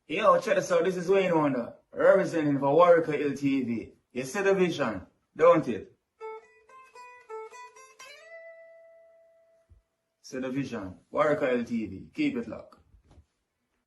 Yo, check this out. This is Wayne Wonder, representing for Warrior LTV. You see the vision, don't it? See the vision. Warrior LTV. Keep it locked.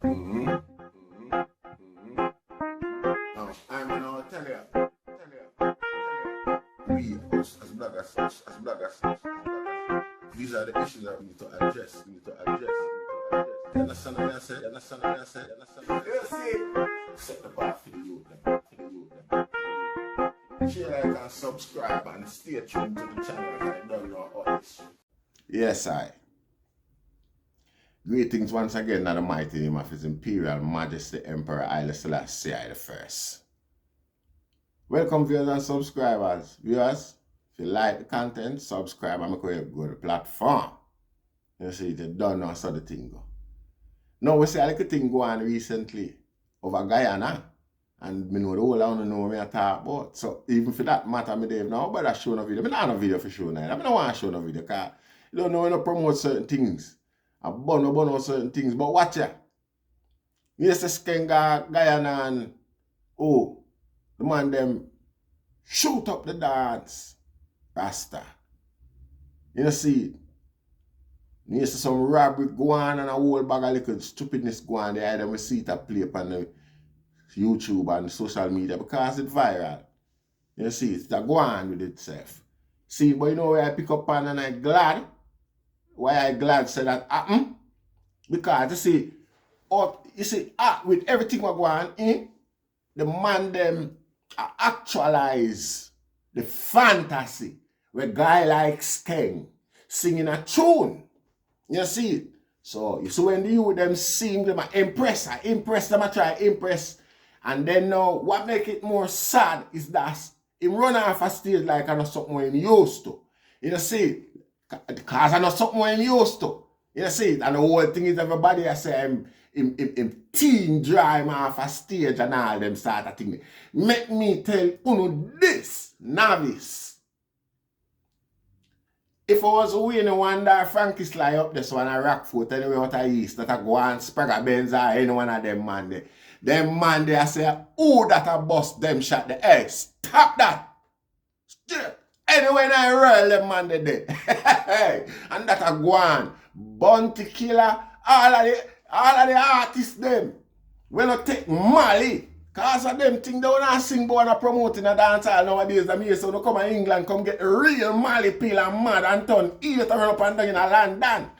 I'm gonna tell you. We, as bloggers, these are the issues that we need to address. You understand what I said? Set the bar for the youth. Share, like, and subscribe, and stay tuned to the channel. I don't know all this shit. Yes, I. Greetings once again in the mighty name of His Imperial Majesty Emperor Haile Selassie I the First. Welcome viewers and subscribers. Viewers, if you like the content, subscribe and go to the platform. You see, you don't know how the thing go. Now we see a little thing go on recently over Guyana. And I know the whole of you know me I talk about. So even for that matter, I don't know about show no video. I don't have no video for show now. I don't want to show no video because you don't know when to promote certain things. I burn out certain things. But watch ya. Yes, the Skeng Guyana and the man them shoot up the dance. Rasta. You see it. You see some robbery go on and a whole bag of little stupidness go on there. Then we see it a play up on the YouTube and social media because it's viral. You see it's a go on with itself. See, but you know where I pick up on and I'm glad. Why I glad say that happened? Because you see, with everything what go on in, the man them actualize the fantasy where guy like Skeng singing a tune. You see it? So you see when the youth them sing them impress them I try impress. And then now what make it more sad is that him run off a stage like I know something when he used to. You see it? Because I know something when he used to. You see it? And the whole thing is everybody I say him teen drive off a stage and all them sort of thing. Make me tell you this, novice. If I was winning one that Frankie Sly up this one a rockfort anyway out of east that I go and Spragga Benz or any one of them man there. Them man there I say, who that a bust them shot the hey, stop that. Anyway I roll them man there. And that a go on. Bounty Killer, all of the artists them. When I take Mali. Cause of them thing they wanna sing but wanna promote in a dance hall nowadays. Them here so they come to England, come get real Mali peel and mad and turn either run up and down in a London.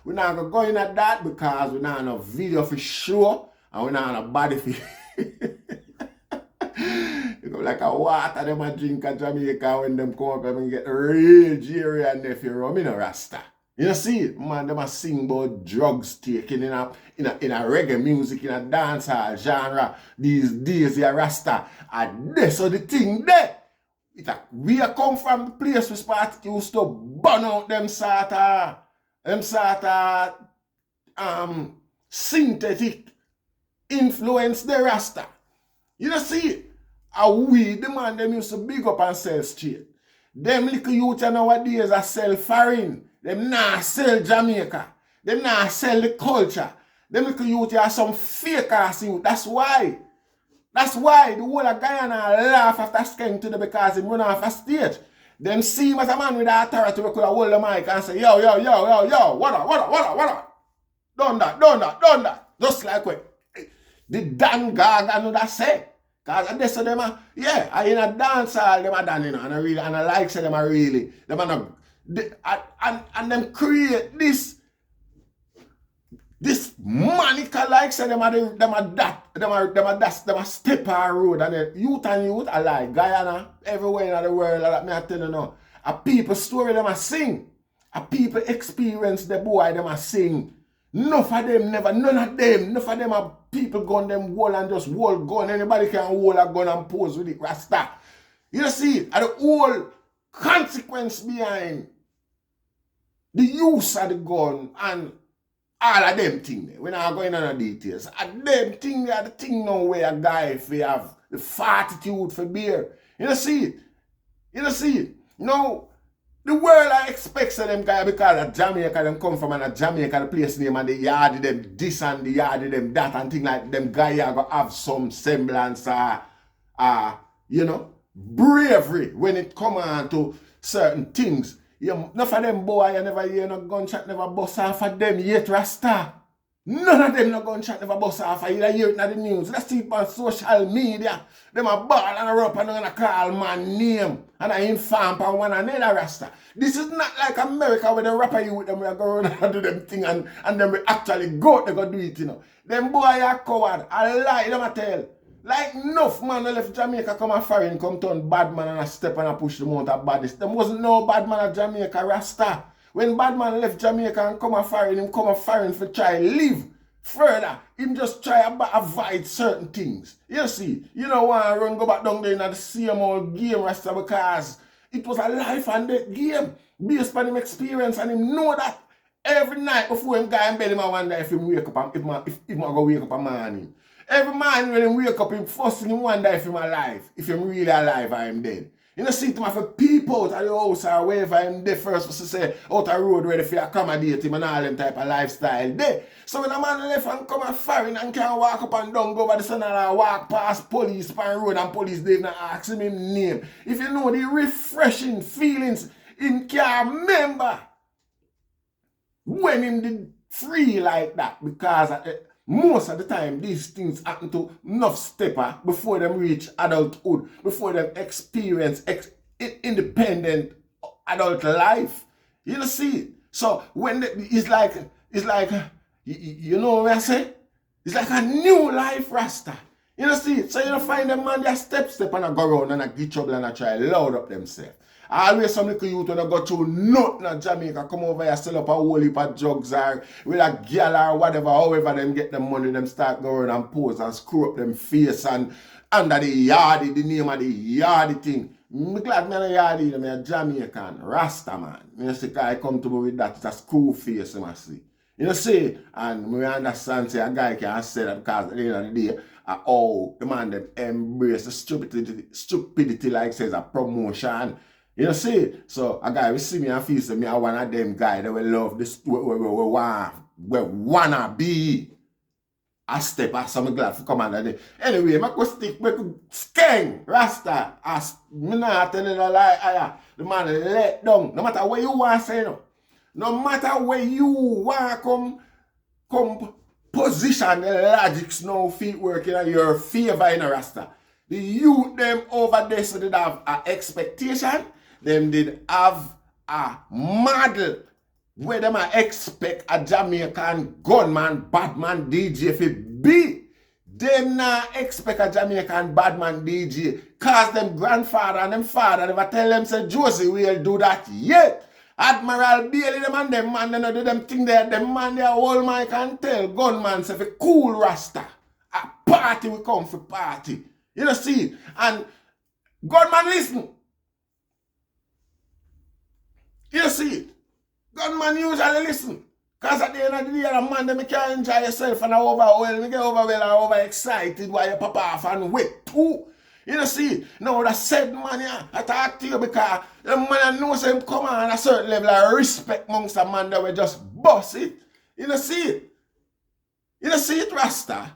We're not gonna go in at that because we not have no video for sure and we not have no body for you go like a water them a drink at Jamaica when them come up and get real Jerry and nephew rum in a Rasta. You see it, man, them a sing about drugs taking in a reggae music, in a dancehall genre. These days, you Rasta. And this so the thing there. We come from the place where Spark used to burn out them sort of synthetic influence the Rasta. You see it? And we, the man, them used to big up and sell straight. Them little youth nowadays are sell foreign. Them not sell Jamaica. Them not sell the culture. Them little youth are some fake ass youth. That's why the whole of Guyana laugh after Skeng to them because he run off a stage. Them see him as a man with authority who could hold the mic and say, yo, what up? Done that. Just like what the Dan Gag and that say. Cause they say them I in a dance hall them are done, you know, and I like say them are really them are not and them create this manica like say them a step on road and then youth are like Guyana everywhere in the world like me I tell you now. A people story them a sing. A people experience the boy them a sing. None of them are people gun them wall and just hold gun. Anybody can hold a gun and pose with it. Rasta. You see it? And the whole consequence behind the use of the gun and all of them things. We're not going into the details. And them things are the thing now where a guy if he have the fortitude for beer. You see it? Now, The world I expect them guys because of Jamaica them come from and a Jamaica the place name and the yard them this and the yard them that and thing like them guys are gonna have some semblance you know, bravery when it come on to certain things. Enough of them boy you never hear no gunshot never bust off of them yet Rasta. None of them no gunshot never bust off. You hear it in the news. Let's see it on social media. Them a ball and a rope and they're gonna call man name and I inform on one another Rasta. This is not like America where they rapper you with them we go around and do them thing and then we actually go they go do it, you know. Them boy are coward. I lie them a tell. Like enough man left Jamaica come a foreign come turn bad man and a step and a push them out of baddest. There wasn't no bad man at Jamaica Rasta. When Badman left Jamaica and come a foreign, him come a foreign for try live further. Him just try to avoid certain things. You see, you know why run go back down there in the same old game Rasta because it was a life and death game based on him experience and him know that every night before him guy in bed him I wonder if him wake up and if him go wake up a morning. Every morning when him wake up him first thing him wonder if him alive, if him really alive or him dead. You know, see him have a people out of the house or wherever him there first was to say out a road ready for accommodate him and all them type of lifestyle there. So when a man left and come a foreign and can't walk up and down go over the sun and walk past police pan road and police they not ask him name. If you know the refreshing feelings him can't remember when him did free like that because most of the time, these things happen to enough stepper before them reach adulthood, before them experience independent adult life. You know, see? So when it's like, you know what I say? It's like a new life, Rasta. You know, see? So you know, find them man, they step and I go around and I get trouble and I try load up themselves. Always some little youth when I go through nothing in Jamaica, come over here, sell up a whole heap of drugs or with a girl or whatever, however them get them money, them start going and pose and screw up them face and under the yardie, the name of the yardie thing. I'm glad I'm a yardie, I'm a Jamaican, Rasta man. You see, I come to me with that, it's a screw face, you must see. You know, see, and we understand, say, a guy can say that because at the end of the day, the man them embrace the stupidity like says a promotion. You know, see, so a guy will see me and feel say me are one of them guys that will love this, we wanna be a step as I'm glad for come under there. Anyway, I go stick with Skeng, Rasta, as me not telling a lie, the man let down, no matter where you want to say no matter where you want come position the logics now feet working in your favor in a Rasta. The youth them over there so they have an expectation. Them did have a model where them expect a Jamaican gunman, badman DJ for be. Them not expect a Jamaican badman DJ cause them grandfather and them father never tell them say Josie will do that yet. Admiral Bailey them and them man they know do them thing there. Them man they old man can tell gunman say for cool Rasta. A party we come for party. You know see and gunman listen. You see it? Gunman usually listen. Because at the end of the day, a man, they can't enjoy yourself and overwhelmed. You get overwhelmed and overexcited while you pop off and wait too. You know see it? Now that said man, yeah, I talk to you because the man knows him come on a certain level of respect amongst a man that will just bust it. You know see it? You know see it, Rasta?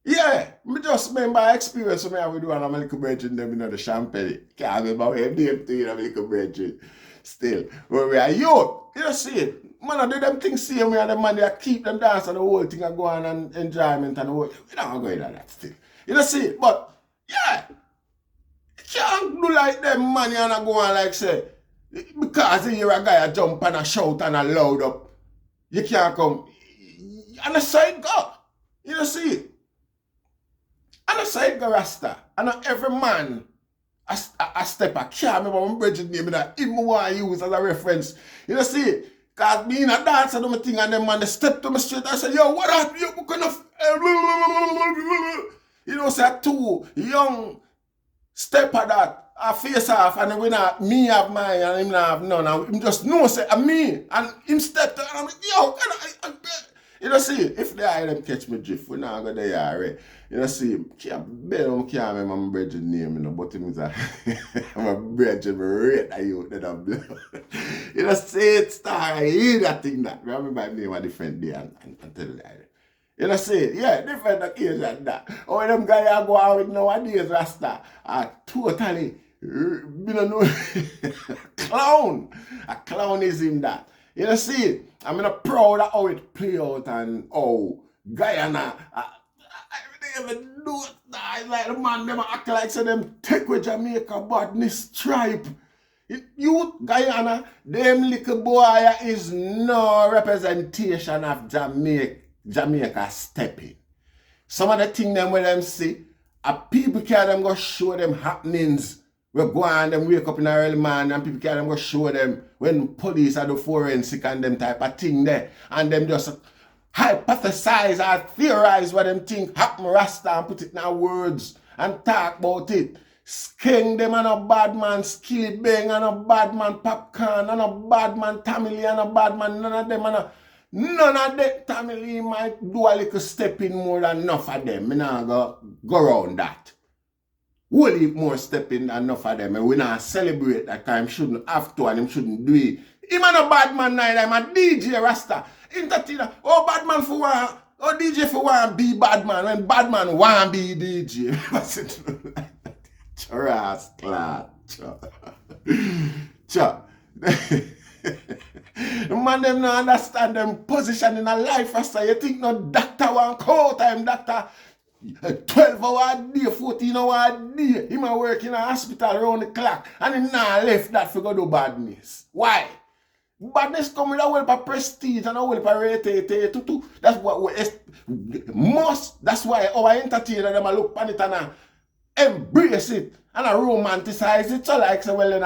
Yeah, me just remember experience when I would do and I'm a little brethren them in the champagne. Can't remember where them to a little brethren. Still, when we are youth, you know see it. Man, I do them things same way and the man they keep them dance and the whole thing and go on and enjoyment and the whole. We don't go into that still. You know see it, but yeah, you can't do like them man and go on like say because you hear a guy a jump and a shout and a loud up. You can't come and the side go. You know see it. And I say go Rasta, and every man a step I can't remember my brother's name that even want to use as a reference. You know see, cause me in a dance and do my thing and them man they step to me straight and say, yo, what up? You kind of you know say two young stepper that I face off and we not me have mine and him not have none and him just know say me and him step to and I'm like, yo, You know, see, if the eye them catch me drift, we not go there, right? You know, see, can't remember my brother's name, you know, but him is a, I'm a brother, my rate of you, that I'm you know, say it, star, I hear that thing that, remember my name a different day and tell you that. You know, say, yeah, different occasion that. Oh, them guys go out with nowadays, Rasta, are totally, you know, clown. A clown is in that. You know, see, I'm not proud of how it play out and how Guyana, I never do it. It's like the man, them act like so them take with Jamaica badness stripe. You, Guyana, them little boy is no representation of Jamaica stepping. Some of the things them where them see, people can them go show them happenings. We go on them wake up in the early morning and people can them go show them when police are the forensic and them type of thing there. And them just hypothesize or theorize what them think happen Rasta and put it in words and talk about it. Skeng them and a badman Skillibeng and a badman Popcorn and a badman Tamili and a badman none of them and a none of them Tamili might do a little step in more than enough of them. Me not go around that. We'll heap more stepping than enough of them and we not celebrate that time shouldn't have to and him shouldn't do it. Him and a bad man neither, I'm a DJ Rasta. Entertainer, oh bad man for one, oh DJ for one be bad man when bad man want be DJ. Rascal. The man them not understand them position in a life Rasta. You think no doctor want call time doctor 12 hours a day, 14 hours a day. He might work in a hospital around the clock and he not left that for go do badness. Why? Badness come with a whole of prestige and a whole of rate. That's what we must. That's why our entertainer them a look on it and embrace it and romanticize it. So like so well in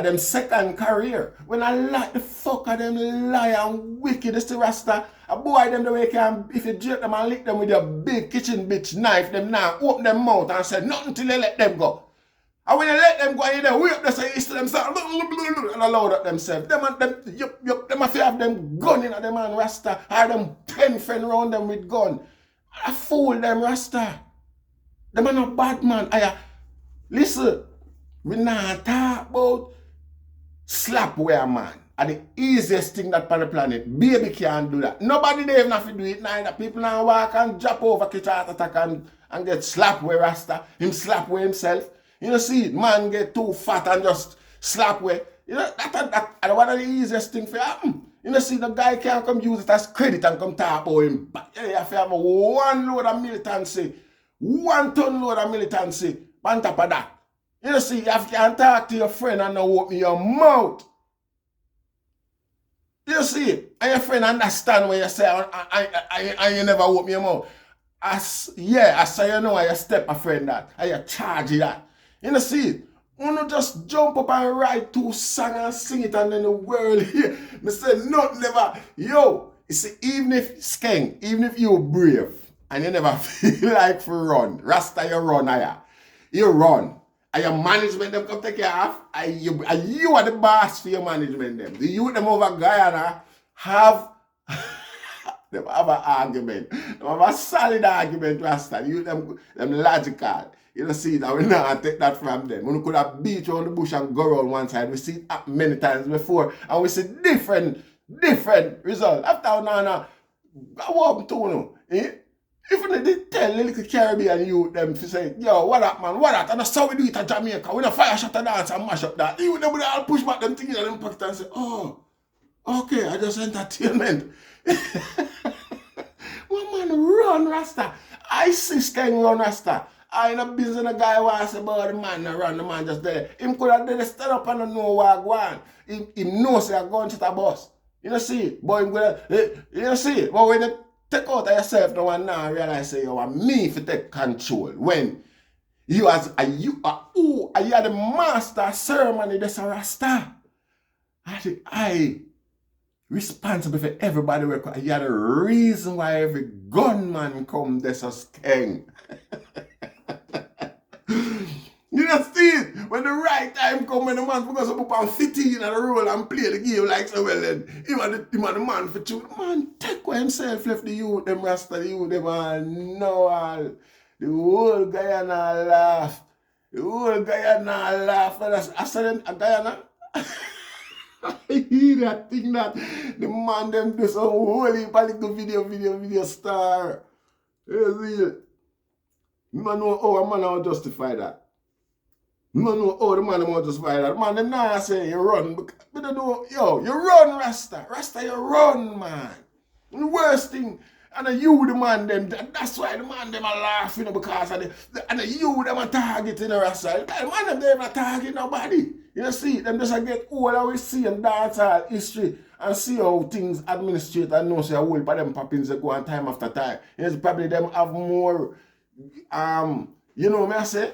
them second career. When I like the fuck of them lie and wicked as the Rasta. A boy them the way can, if you jerk them and lick them with your big kitchen bitch knife, them now open them mouth and say nothing till you let them go. And when you let them go, you then wake up they say to themselves and allow that themselves. Them have to have them gun in at them and Rasta, or them 10 friends around them with gun. I fool them Rasta. Them are not bad man. Listen, we not talk about slap wear man. And the easiest thing that on the planet, baby can't do that. Nobody there even have to do it neither. People now walk and drop over, catch heart attack and get slap with Rasta. Him slap with himself. You know, see, man get too fat and just slap with. You know, that's one of the easiest things for happen. You know, see, the guy can't come use it as credit and come talk about him. But you have to have one load of militancy, 1 ton load of militancy on top of that. You know, see, you have to talk to your friend and not open your mouth. You see, and your friend understand when you say, I you never open your mouth. I say you know, I step a friend that, I charge you that. You know, see, you know, just jump up and write 2 songs and sing it and then the world here. Me say, no, never. Yo, you see, even if you're brave and you never feel like to run, Rasta, you run, you run. And your management them come take care of. And you are the boss for your management them. The youth them over Guyana have them have an argument. Them have a solid argument, Rasta. You them logical. You know, see that we not take that from them. We could have beat around the bush and go around one side. We see it happen many times before. And we see different results. After now, I want to know. If they tell the little Caribbean youth them to say, yo, what up man, what up? And that's how we do it at Jamaica. We don't fire shot a dance and mash up that. You them would all push back them things in them pocket and say, oh, okay, I just entertainment. One man run Rasta. I see Skeng run Rasta. I ain't a business a guy wants about the man run, the man just there. Him could have stand up and know what go on. He knows they're going to the bus. You know see, boy, you know see, but when you take out of yourself now and now realize say you want me to take control. When you are the master ceremony, that's a Rasta. I responsible for everybody work. You are the reason why every gunman come, that's a Skeng. You know see, when when the right time come, when the man goes up and 15 and the roll and play the game like so well, then him and the man for two. The man take away himself, left the youth, them Rasta, the youth, them all know all. The whole Guyana laugh. The whole Guyana laugh. And I said them, Guyana. I hear that thing that the man them do some holy political video star. You see it? No know how a man will justify that. No know how the man will justify that. Man, them now say you run. But they know, yo, you run, Rasta. Rasta, you run, man. The worst thing, and you the man them, that's why the man them are laughing because of and you them are targeting the Rasta. The man them not targeting nobody. You see, them just get all that we see in dancehall history and see how things administrate and know say a whole for them poppings that go on time after time. Yes, probably them have more you know me I say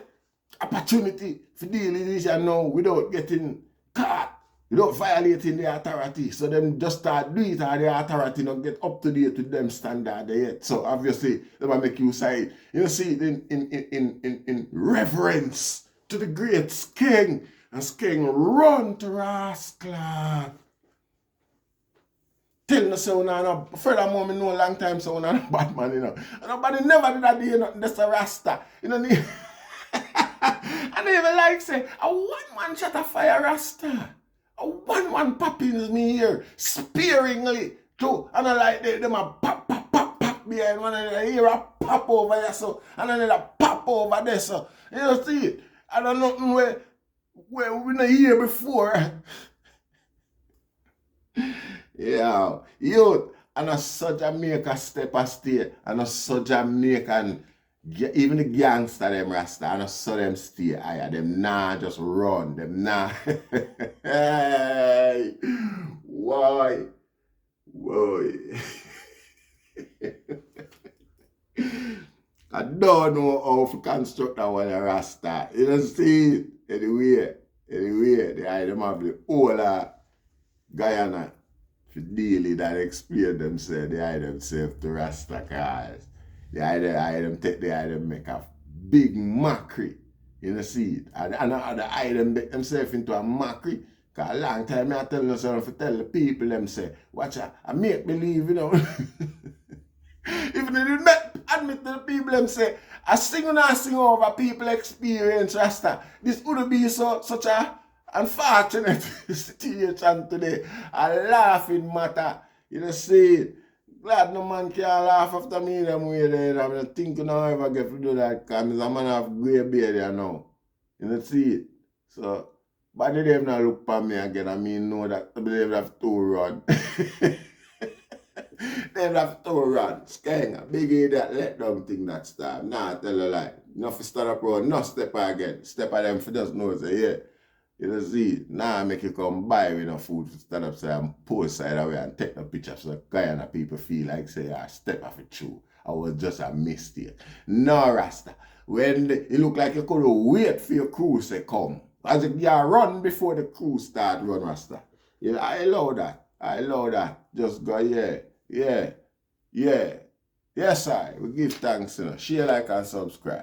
opportunity to deal with this and now without getting caught, without violating the authority. So them just start doing it and the authority not get up to date with them standard yet. So obviously they will make you say, you see it in reverence to the great Skeng. And Skeng run to Rascal. Tell me so now, furthermore, I know a long time so I'm a bad man, you know. And nobody never did that, you know, that's a Rasta. You know, and they even like say, a one-man shot a fire Rasta. A one-man popping me here, sparingly, too. And I like them a pop behind one another, hear a pop over there, so, and another pop over there, so. You see it? I don't know where we not hear before. Yeah, youth, and a so Jamaica step a stay, and a so Jamaican, even the gangster them Rasta, and a so them stay higher, them nah just run, them nah. Hey, why? I don't know how to construct that one Rasta. You don't see it. Anyway, they them have the whole Guyana to deal with that experience themselves. They hide themselves to Rasta cars. They hide them make a big mockery. You know, see it. And they hide them make themselves into a mockery. Because a long time I tell you something to tell the people them say, watch out, I make believe, you know. Even they didn't admit to the people them say, I sing over people experience Rasta. This would be such a unfortunate situation today. A laughing matter. You know, see it. Glad no man can laugh after me them way there. I mean, think you know ever get to do that because I'm a man of grey beard there now. You know, see it. So, but they have not look for me again. I mean, know that they have to run. They have to run. Skeng, a big idiot, let them think that stuff. Nah, tell a lie. Nothing stand up road, no step again. Step at them for just know say, yeah. You know, see, now make you come buy with no food to stand up say and post side away and take the picture so the Guyana people feel like say, I step off it true. I was just a mistake. No, Rasta. When it look like you could wait for your cruise to come. As if you run before the cruise start run, Rasta. Yeah, I allow that. Just go, yeah. Yes, I. We give thanks, you know. Share, like, and subscribe.